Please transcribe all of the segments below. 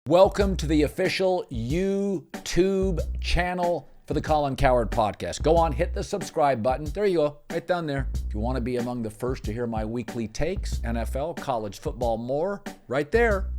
Welcome to the official YouTube channel for the Colin Cowherd podcast. Go on, hit the subscribe button. There you go, right down there. If you want to be among the first to hear my weekly takes, NFL, college football, more, right there.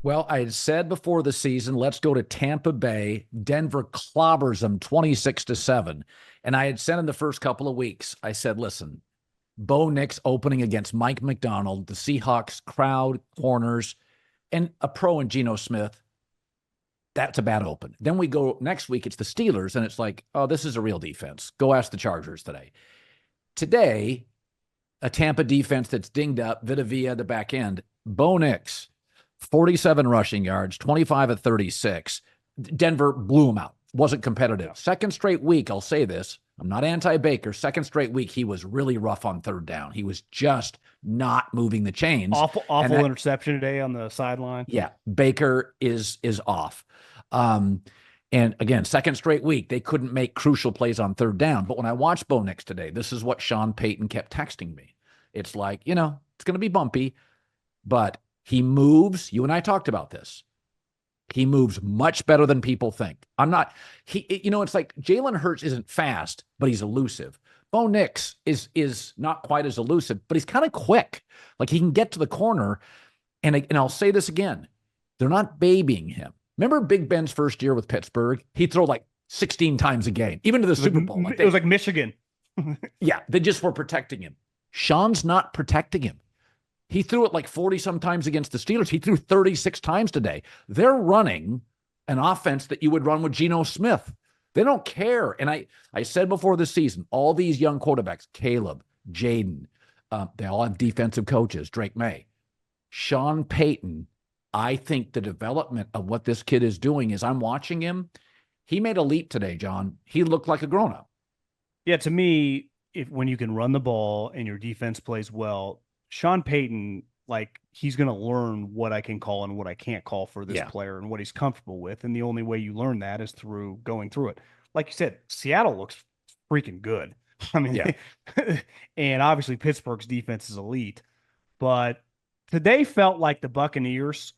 Well, I had said before the season, let's go to Tampa Bay. Denver clobbers them 26-7. And I had said in the first couple of weeks, I said, listen, Bo Nix opening against Mike McDonald, the Seahawks crowd, corners, and a pro in Geno Smith. That's a bad open. Then we go next week, it's the Steelers, and it's like, oh, this is a real defense. Go ask the Chargers today. Today, a Tampa defense that's dinged up, Vita Vea, the back end. Bo Nix, 47 rushing yards, 25 of 36. Denver blew him out. Wasn't competitive. Second straight week, I'll say this. I'm not anti-Baker. Second straight week, he was really rough on third down. He was just not moving the chains. Awful interception today on the sideline. Yeah, Baker is off. And again, second straight week, they couldn't make crucial plays on third down. But when I watched Bo Nix today, this is what Sean Payton kept texting me. It's like, it's going to be bumpy, but he moves. You and I talked about this. He moves much better than people think. It's like Jalen Hurts isn't fast, but he's elusive. Bo Nix is not quite as elusive, but he's kind of quick. Like he can get to the corner. And I'll say this again. They're not babying him. Remember Big Ben's first year with Pittsburgh? He'd throw like 16 times a game, even to the Super Bowl. It was like Michigan. Yeah, they just were protecting him. Sean's not protecting him. He threw it like 40 sometimes against the Steelers. He threw 36 times today. They're running an offense that you would run with Geno Smith. They don't care. And I said before the season, all these young quarterbacks, Caleb, Jaden, they all have defensive coaches, Drake May. Sean Payton, I think the development of what this kid is doing is I'm watching him. He made a leap today, John. He looked like a grown-up. Yeah, to me, when you can run the ball and your defense plays well, Sean Payton, he's going to learn what I can call and what I can't call for this player and what he's comfortable with. And the only way you learn that is through going through it. Like you said, Seattle looks freaking good. I mean, and obviously Pittsburgh's defense is elite. But today felt like the Buccaneers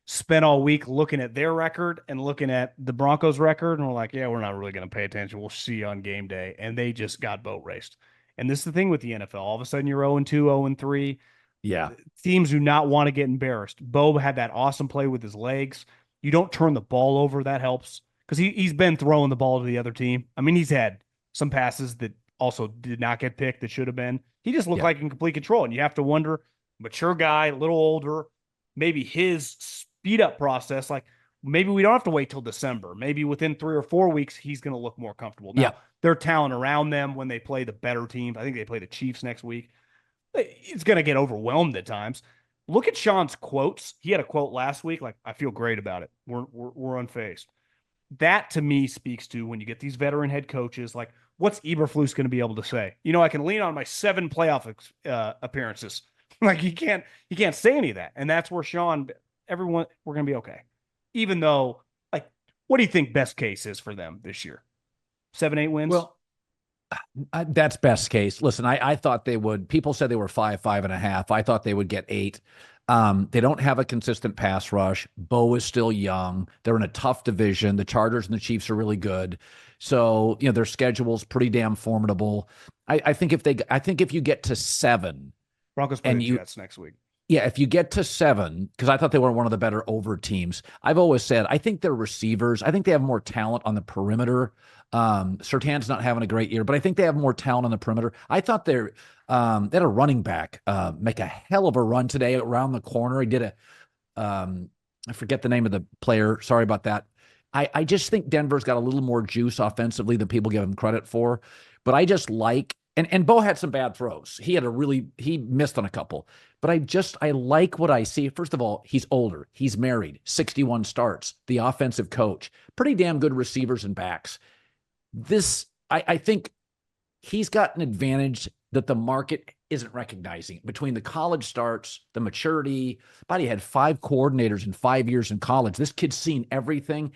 spent all week looking at their record and looking at the Broncos record. And we're like, yeah, we're not really going to pay attention. We'll see you on game day. And they just got boat raced. And this is the thing with the NFL. All of a sudden, you're 0-2, 0-3. Yeah. Teams do not want to get embarrassed. Bo had that awesome play with his legs. You don't turn the ball over. That helps because he's been throwing the ball to the other team. I mean, he's had some passes that also did not get picked that should have been. He just looked like in complete control. And you have to wonder, mature guy, a little older, maybe his speed-up process, maybe we don't have to wait till December. Maybe within 3 or 4 weeks, he's going to look more comfortable. Now, their talent around them when they play the better teams, I think they play the Chiefs next week, it's going to get overwhelmed at times. Look at Sean's quotes. He had a quote last week, I feel great about it. We're unfazed. That, to me, speaks to when you get these veteran head coaches, what's Eberflus going to be able to say? I can lean on my 7 playoff appearances. He can't say any of that. And that's where Sean, everyone, we're going to be okay. Even though, what do you think best case is for them this year? 7-8 wins? Well, that's best case. Listen, I thought they would. People said they were 5.5. I thought they would get 8. They don't have a consistent pass rush. Bo is still young. They're in a tough division. The Chargers and the Chiefs are really good. So, their schedule's pretty damn formidable. I think if you get to 7, Broncos play the Jets next week. Yeah, if you get to 7, because I thought they were one of the better over teams. I've always said, I think their receivers, I think they have more talent on the perimeter. Surtain's not having a great year, but I think they have more talent on the perimeter. I thought they had a running back make a hell of a run today around the corner. He did I forget the name of the player. Sorry about that. I just think Denver's got a little more juice offensively than people give him credit for. But I just and Bo had some bad throws. He missed on a couple. But I like what I see. First of all, he's older. He's married. 61 starts. The offensive coach. Pretty damn good receivers and backs. I think he's got an advantage that the market isn't recognizing between the college starts, the maturity. But he had 5 coordinators in 5 years in college. This kid's seen everything.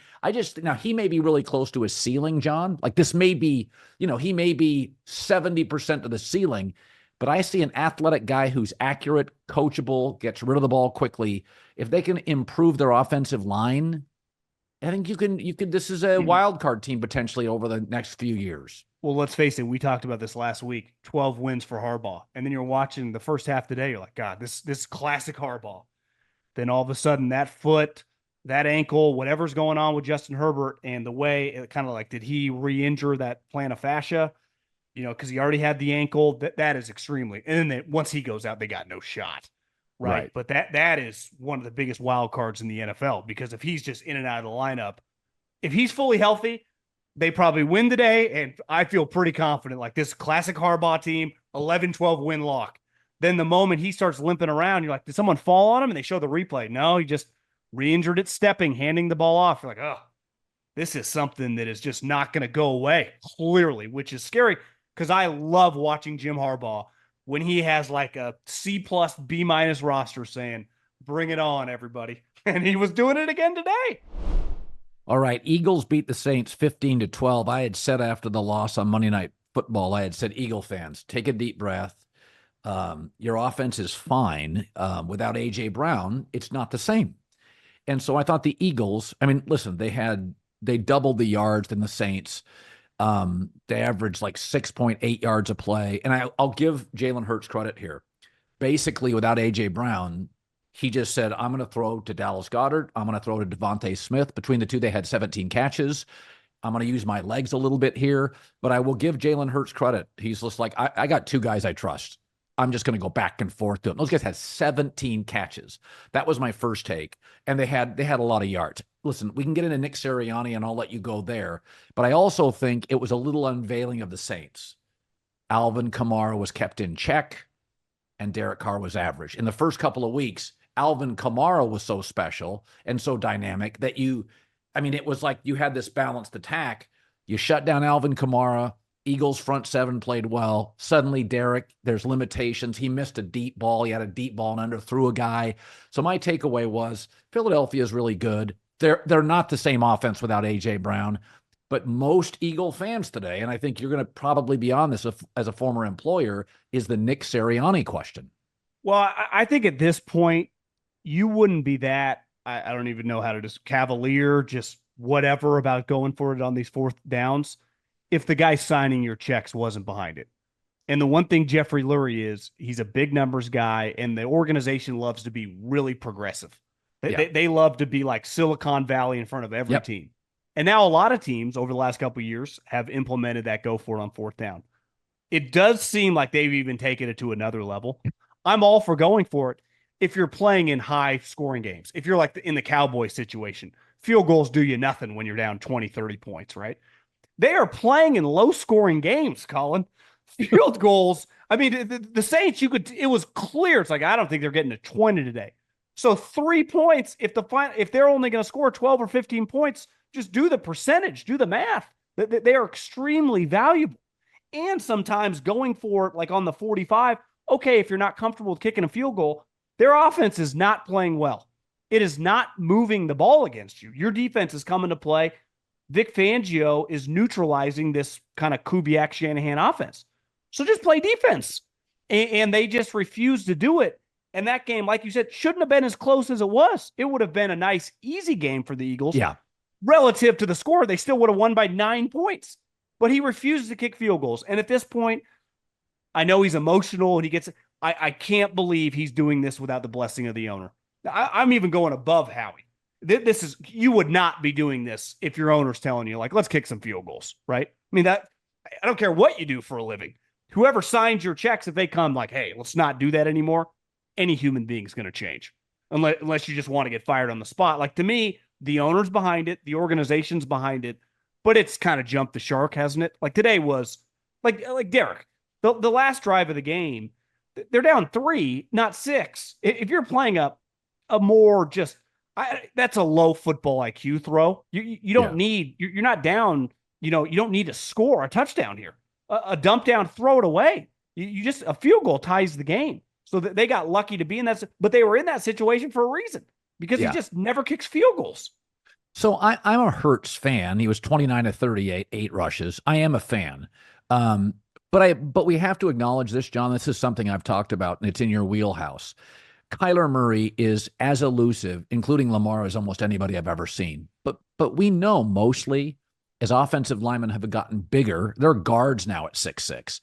Now he may be really close to his ceiling, John. This may be, he may be 70% of the ceiling, but I see an athletic guy who's accurate, coachable, gets rid of the ball quickly. If they can improve their offensive line, I think this is a wild card team potentially over the next few years. Well, let's face it. We talked about this last week. 12 wins for Harbaugh. And then you're watching the first half today. You're like, God, this classic Harbaugh. Then all of a sudden that foot, that ankle, whatever's going on with Justin Herbert and the way it kind of like, did he re-injure that plantar fascia? Because he already had the ankle. That is extremely. And then once he goes out, they got no shot. Right. But that is one of the biggest wild cards in the NFL, because if he's just in and out of the lineup, if he's fully healthy, they probably win today. And I feel pretty confident, like this classic Harbaugh team, 11-12 win lock. Then the moment he starts limping around, you're like, did someone fall on him? And they show the replay. No, he just re-injured it stepping, handing the ball off. You're like, oh, this is something that is just not going to go away, clearly, which is scary, because I love watching Jim Harbaugh when he has like a C+, B- roster saying, bring it on, everybody. And he was doing it again today. All right, Eagles beat the Saints 15-12. I had said after the loss on Monday Night Football, I had said, Eagle fans, take a deep breath. Your offense is fine. Without A.J. Brown, it's not the same. And so I thought the Eagles, I mean, listen, they doubled the yards than the Saints. They averaged like 6.8 yards a play. And I'll give Jalen Hurts credit here. Basically, without A.J. Brown, he just said, I'm going to throw to Dallas Goedert. I'm going to throw to Devontae Smith. Between the two, they had 17 catches. I'm going to use my legs a little bit here, but I will give Jalen Hurts credit. He's just like, I got two guys I trust. I'm just going to go back and forth to them. Those guys had 17 catches. That was my first take. And they had a lot of yards. Listen, we can get into Nick Serriani and I'll let you go there. But I also think it was a little unveiling of the Saints. Alvin Kamara was kept in check and Derek Carr was average. In the first couple of weeks, Alvin Kamara was so special and so dynamic that it was like you had this balanced attack. You shut down Alvin Kamara. Eagles front seven played well. Suddenly, Derek, there's limitations. He missed a deep ball. He had a deep ball and underthrew a guy. So my takeaway was Philadelphia is really good. They're not the same offense without A.J. Brown, but most Eagle fans today, and I think you're going to probably be on this as a former employer, is the Nick Sirianni question. Well, I think at this point, you wouldn't be that, I don't even know how to just cavalier, just whatever about going for it on these fourth downs, if the guy signing your checks wasn't behind it. And the one thing Jeffrey Lurie is, he's a big numbers guy, and the organization loves to be really progressive. They love to be like Silicon Valley in front of every team. And now a lot of teams over the last couple of years have implemented that go for it on fourth down. It does seem like they've even taken it to another level. I'm all for going for it if you're playing in high scoring games. If you're like in the Cowboys situation, field goals do you nothing when you're down 20, 30 points, right? They are playing in low scoring games, Colin. Field goals. I mean, the Saints, it was clear. It's like, I don't think they're getting to 20 today. So 3 points, if they're only going to score 12 or 15 points, just do the percentage, do the math. They are extremely valuable. And sometimes going for it, like on the 45, okay, if you're not comfortable with kicking a field goal, their offense is not playing well. It is not moving the ball against you. Your defense is coming to play. Vic Fangio is neutralizing this kind of Kubiak-Shanahan offense. So just play defense. And they just refuse to do it. And that game, like you said, shouldn't have been as close as it was. It would have been a nice, easy game for the Eagles. Yeah. Relative to the score, they still would have won by 9 points. But he refuses to kick field goals. And at this point, I know he's emotional and he gets – I can't believe he's doing this without the blessing of the owner. I'm even going above Howie. This is, you would not be doing this if your owner's telling you, like, let's kick some field goals, right? I mean, I don't care what you do for a living. Whoever signs your checks, if they come like, hey, let's not do that anymore, any human being is going to change. Unless you just want to get fired on the spot. Like, to me, the owner's behind it, the organization's behind it, but it's kind of jumped the shark, hasn't it? Like today was like Derek, the last drive of the game, they're down 3, not 6. If you're playing a more just, that's a low football IQ throw. You don't need, you're not down, you don't need to score a touchdown here. A dump down, throw it away. You just, a field goal ties the game. So that they got lucky to be in that, but they were in that situation for a reason, because he just never kicks field goals. So I'm a Hurts fan. He was 29 of 38, 8 rushes. I am a fan. But we have to acknowledge this, John. This is something I've talked about, and it's in your wheelhouse. Kyler Murray is as elusive, including Lamar, as almost anybody I've ever seen. But we know mostly as offensive linemen have gotten bigger, they're guards now at 6'6",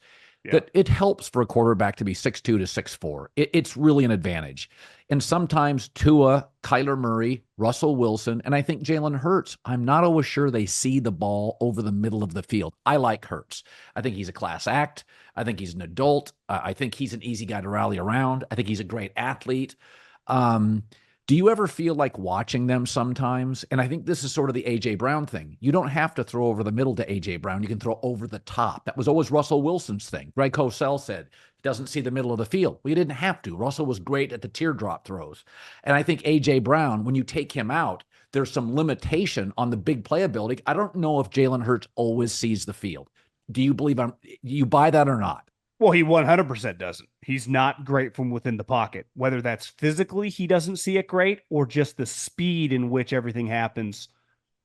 that it helps for a quarterback to be 6'2" to 6'4". It's really an advantage. And sometimes Tua, Kyler Murray, Russell Wilson, and I think Jalen Hurts, I'm not always sure they see the ball over the middle of the field. I like Hurts. I think he's a class act. I think he's an adult. I think he's an easy guy to rally around. I think he's a great athlete. Do you ever feel like watching them sometimes? And I think this is sort of the A.J. Brown thing. You don't have to throw over the middle to A.J. Brown. You can throw over the top. That was always Russell Wilson's thing. Greg Cosell said, he doesn't see the middle of the field. Well, you didn't have to. Russell was great at the teardrop throws. And I think A.J. Brown, when you take him out, there's some limitation on the big playability. I don't know if Jalen Hurts always sees the field. Do you buy that or not? Well, he 100% doesn't. He's not great from within the pocket, whether that's physically he doesn't see it great or just the speed in which everything happens.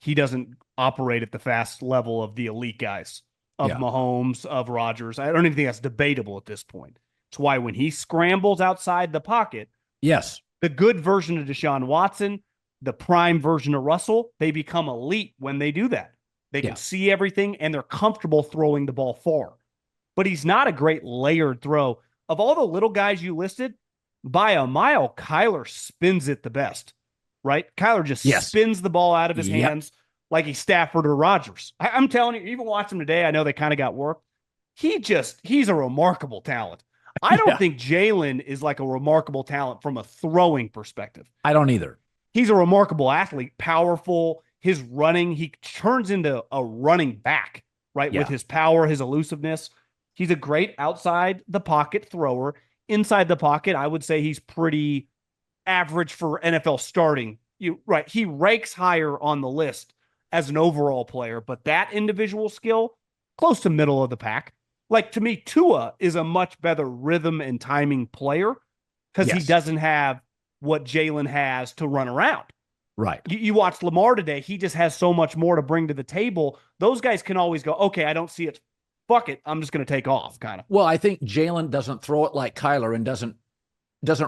He doesn't operate at the fast level of the elite guys, of Mahomes, of Rodgers. I don't even think that's debatable at this point. It's why when he scrambles outside the pocket, the good version of Deshaun Watson, the prime version of Russell, they become elite when they do that. They can see everything and they're comfortable throwing the ball far. But he's not a great layered throw. Of all the little guys you listed, by a mile, Kyler spins it the best, right? Kyler just spins the ball out of his hands like he's Stafford or Rodgers. I'm telling you, even watch him today, I know they kind of got work. He's a remarkable talent. I don't think Jalen is like a remarkable talent from a throwing perspective. I don't either. He's a remarkable athlete, powerful. His running, he turns into a running back, right? With his power, his elusiveness. He's a great outside the pocket thrower. Inside the pocket, I would say he's pretty average for NFL starting. He ranks higher on the list as an overall player, but that individual skill, close to middle of the pack. Like, to me, Tua is a much better rhythm and timing player because he doesn't have what Jalen has to run around. Right. You watch Lamar today, he just has so much more to bring to the table. Those guys can always go, okay, I don't see it. Fuck it, I'm just going to take off, kind of. Well, I think Jalen doesn't throw it like Kyler and doesn't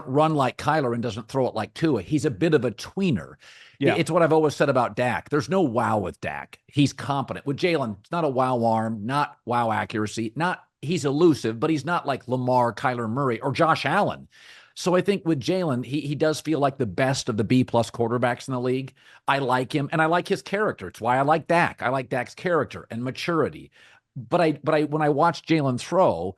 run like Kyler and doesn't throw it like Tua. He's a bit of a tweener. Yeah. It's what I've always said about Dak. There's no wow with Dak. He's competent. With Jalen, it's not a wow arm, not wow accuracy, he's elusive, but he's not like Lamar, Kyler Murray, or Josh Allen. So I think with Jalen, he does feel like the best of the B-plus quarterbacks in the league. I like him, and I like his character. It's why I like Dak. I like Dak's character and maturity. But when I watch Jalen throw,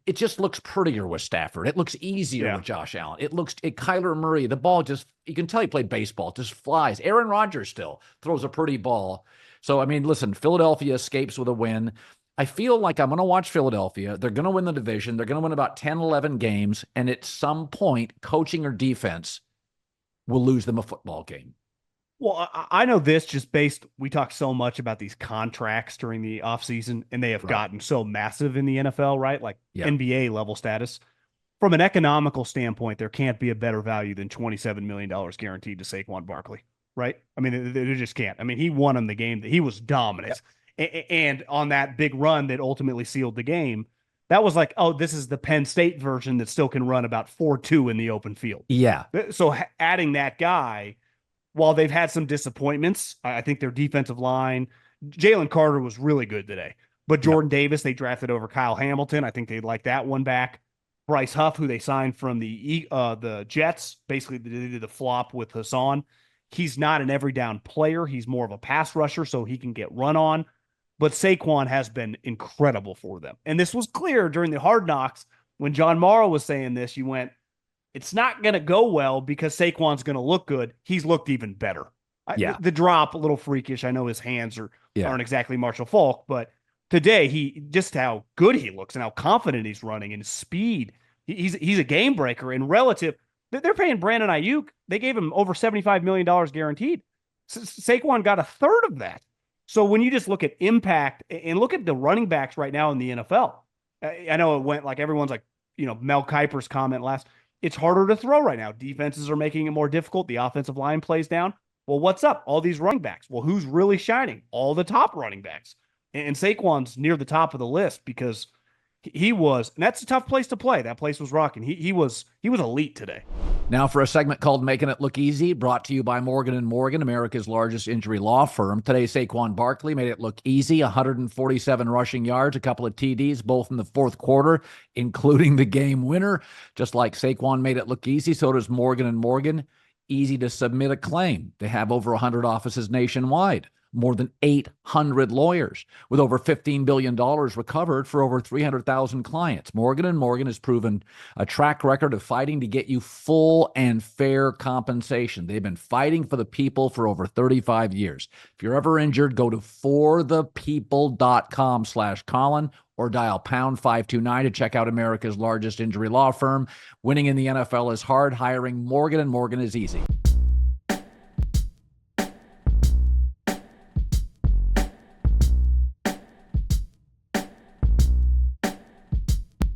it just looks prettier with Stafford. It looks easier with Josh Allen. Kyler Murray, the ball you can tell he played baseball. It just flies. Aaron Rodgers still throws a pretty ball. So, I mean, listen, Philadelphia escapes with a win. I feel like I'm going to watch Philadelphia. They're going to win the division. They're going to win about 10, 11 games. And at some point, coaching or defense will lose them a football game. Well, I know this just we talk so much about these contracts during the offseason, and they have gotten so massive in the NFL, right? Like NBA level status. From an economical standpoint, there can't be a better value than $27 million guaranteed to Saquon Barkley, right? I mean, they just can't. I mean, he won him the game. He was dominant. And on that big run that ultimately sealed the game, that was like, oh, this is the Penn State version that still can run about 4.2 in the open field. Yeah. So adding that guy, while they've had some disappointments, I think their defensive line, Jalen Carter was really good today. But Jordan Davis, they drafted over Kyle Hamilton. I think they'd like that one back. Bryce Huff, who they signed from the Jets, basically they did the flop with Hassan. He's not an every down player. He's more of a pass rusher, so he can get run on. But Saquon has been incredible for them. And this was clear during the Hard Knocks when John Morrow was saying this. You went, it's not going to go well because Saquon's going to look good. He's looked even better. The drop, a little freakish. I know his hands aren't exactly Marshall Faulk, but today, just how good he looks and how confident he's running and his speed. He's a game breaker and relative. They're paying Brandon Ayuk. They gave him over $75 million guaranteed. Saquon got a third of that. So when you just look at impact and look at the running backs right now in the NFL, I know it went like everyone's like, Mel Kiper's comment last. It's harder to throw right now. Defenses are making it more difficult. The offensive line plays down. Well, what's up? All these running backs. Well, who's really shining? All the top running backs. And Saquon's near the top of the list because he was, and that's a tough place to play. That place was rocking. He was elite today. Now for a segment called Making It Look Easy, brought to you by Morgan & Morgan, America's largest injury law firm. Today, Saquon Barkley made it look easy, 147 rushing yards, a couple of TDs, both in the fourth quarter, including the game winner. Just like Saquon made it look easy, so does Morgan & Morgan. Easy to submit a claim. They have over 100 offices nationwide. More than 800 lawyers with over $15 billion recovered for over 300,000 clients. Morgan & Morgan has proven a track record of fighting to get you full and fair compensation. They've been fighting for the people for over 35 years. If you're ever injured, go to forthepeople.com/Colin or dial pound 529 to check out America's largest injury law firm. Winning in the NFL is hard. Hiring Morgan & Morgan is easy.